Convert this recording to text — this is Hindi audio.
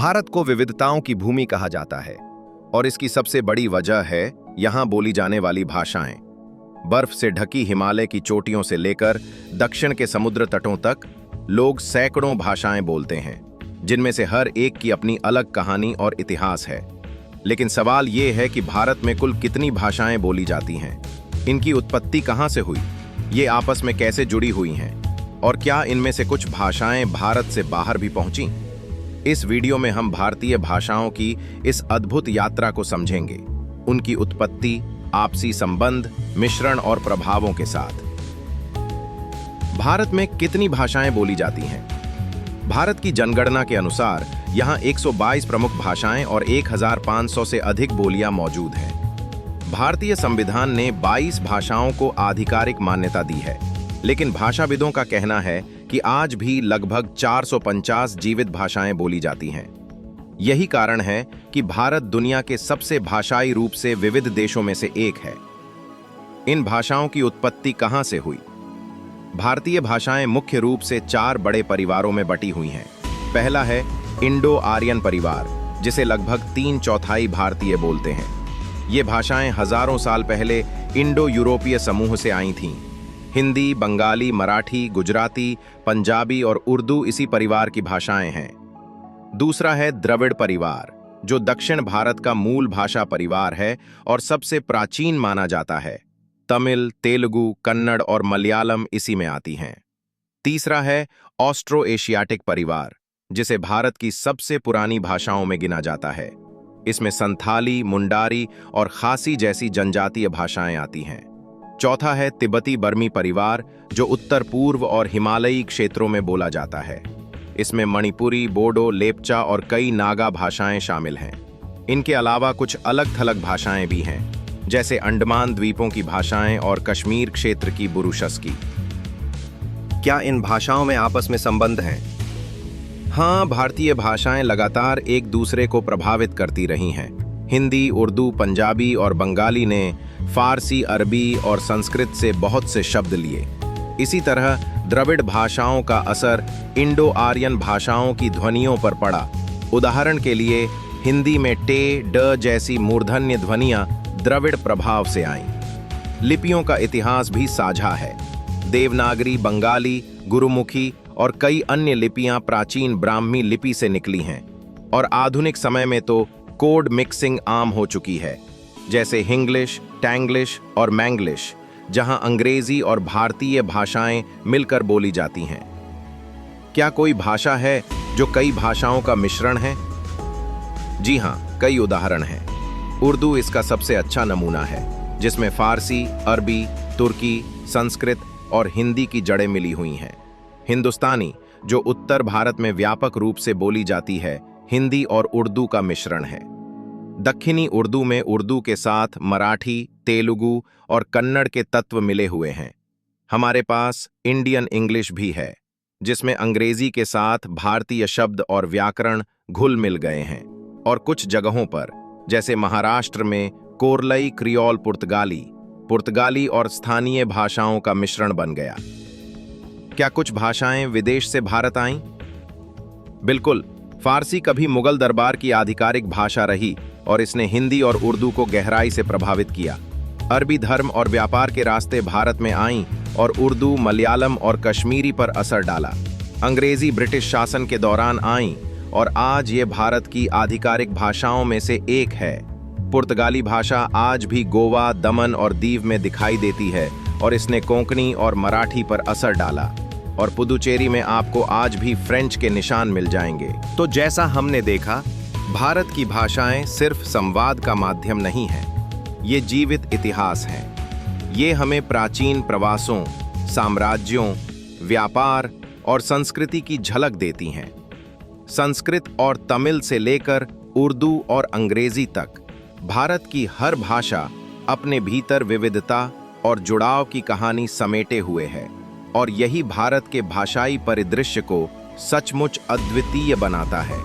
भारत को विविधताओं की भूमि कहा जाता है और इसकी सबसे बड़ी वजह है यहाँ बोली जाने वाली भाषाएं। बर्फ से ढकी हिमालय की चोटियों से लेकर दक्षिण के समुद्र तटों तक लोग सैकड़ों भाषाएं बोलते हैं, जिनमें से हर एक की अपनी अलग कहानी और इतिहास है। लेकिन सवाल ये है कि भारत में कुल कितनी भाषाएं बोली जाती हैं, इनकी उत्पत्ति कहाँ से हुई, ये आपस में कैसे जुड़ी हुई हैं, और क्या इनमें से कुछ भाषाएं भारत से बाहर भी पहुंची। इस वीडियो में हम भारतीय भाषाओं की इस अद्भुत यात्रा को समझेंगे, उनकी उत्पत्ति, आपसी संबंध, मिश्रण और प्रभावों के साथ। भारत में कितनी भाषाएं बोली जाती हैं? भारत की जनगणना के अनुसार यहाँ 122 प्रमुख भाषाएं और 1500 से अधिक बोलियां मौजूद हैं। भारतीय संविधान ने 22 भाषाओं को आधिकारिक मान्यता दी है, लेकिन भाषाविदों का कहना है कि आज भी लगभग 450 जीवित भाषाएं बोली जाती हैं। यही कारण है कि भारत दुनिया के सबसे भाषाई रूप से विविध देशों में से एक है। इन भाषाओं की उत्पत्ति कहां से हुई? भारतीय भाषाएं मुख्य रूप से 4 बड़े परिवारों में बटी हुई हैं। पहला है इंडो आर्यन परिवार, जिसे लगभग 3/4 भारतीय बोलते हैं। ये भाषाएं हजारों साल पहले इंडो यूरोपीय समूह से आई थीं। हिंदी, बंगाली, मराठी, गुजराती, पंजाबी और उर्दू इसी परिवार की भाषाएं हैं। दूसरा है द्रविड़ परिवार, जो दक्षिण भारत का मूल भाषा परिवार है और सबसे प्राचीन माना जाता है। तमिल, तेलुगु, कन्नड़ और मलयालम इसी में आती हैं। तीसरा है ऑस्ट्रो एशियाटिक परिवार, जिसे भारत की सबसे पुरानी भाषाओं में गिना जाता है। इसमें संथाली, मुंडारी और खासी जैसी जनजातीय भाषाएं आती हैं। चौथा है तिब्बती बर्मी परिवार, जो उत्तर पूर्व और हिमालयी क्षेत्रों में बोला जाता है। इसमें मणिपुरी, बोडो, लेप्चा और कई नागा भाषाएं शामिल हैं। इनके अलावा कुछ अलग थलग भाषाएं भी हैं, जैसे अंडमान द्वीपों की भाषाएं और कश्मीर क्षेत्र की बुरुशस्की। क्या इन भाषाओं में आपस में संबंध हैं? हाँ, भारतीय भाषाएं लगातार एक दूसरे को प्रभावित करती रही हैं। हिंदी, उर्दू, पंजाबी और बंगाली ने फारसी, अरबी और संस्कृत से बहुत से शब्द लिए। इसी तरह द्रविड़ भाषाओं का असर इंडो आर्यन भाषाओं की ध्वनियों पर पड़ा। उदाहरण के लिए हिंदी में टे, ड जैसी मूर्धन्य ध्वनियां द्रविड़ प्रभाव से आईं। लिपियों का इतिहास भी साझा है। देवनागरी, बंगाली, गुरुमुखी और कई अन्य लिपियां प्राचीन ब्राह्मी लिपि से निकली हैं, और आधुनिक समय में तो कोड मिक्सिंग आम हो चुकी है, जैसे हिंग्लिश, टैंग्लिश और मैंग्लिश, जहां अंग्रेजी और भारतीय भाषाएं मिलकर बोली जाती हैं। क्या कोई भाषा है जो कई भाषाओं का मिश्रण है? जी हां, कई उदाहरण हैं। उर्दू इसका सबसे अच्छा नमूना है, जिसमें फारसी, अरबी, तुर्की, संस्कृत और हिंदी की जड़ें मिली हुई हैं। हिंदुस्तानी, जो उत्तर भारत में व्यापक रूप से बोली जाती है, हिंदी और उर्दू का मिश्रण है। दक्षिणी उर्दू में उर्दू के साथ मराठी, तेलुगु और कन्नड़ के तत्व मिले हुए हैं। हमारे पास इंडियन इंग्लिश भी है, जिसमें अंग्रेजी के साथ भारतीय शब्द और व्याकरण घुल मिल गए हैं, और कुछ जगहों पर, जैसे महाराष्ट्र में, कोरलई क्रियोल पुर्तगाली और स्थानीय भाषाओं का मिश्रण बन गया। क्या कुछ भाषाएं विदेश से भारत आईं? बिल्कुल। फारसी कभी मुगल दरबार की आधिकारिक भाषा रही और इसने हिंदी और उर्दू को गहराई से प्रभावित किया। अरबी धर्म और व्यापार के रास्ते भारत में आईं और उर्दू, मलयालम और कश्मीरी पर असर डाला। अंग्रेजी ब्रिटिश शासन के दौरान आईं और आज ये भारत की आधिकारिक भाषाओं में से एक है। पुर्तगाली भाषा आज भी गोवा, दमन और दीव में दिखाई देती है और इसने कोंकणी और मराठी पर असर डाला। और पुदुचेरी में आपको आज भी फ्रेंच के निशान मिल जाएंगे। तो जैसा हमने देखा, भारत की भाषाएं सिर्फ संवाद का माध्यम नहीं है, ये जीवित इतिहास हैं। ये हमें प्राचीन प्रवासों, साम्राज्यों, व्यापार और संस्कृति की झलक देती हैं। संस्कृत और तमिल से लेकर उर्दू और अंग्रेजी तक, भारत की हर भाषा अपने भीतर विविधता और जुड़ाव की कहानी समेटे हुए है, और यही भारत के भाषाई परिदृश्य को सचमुच अद्वितीय बनाता है।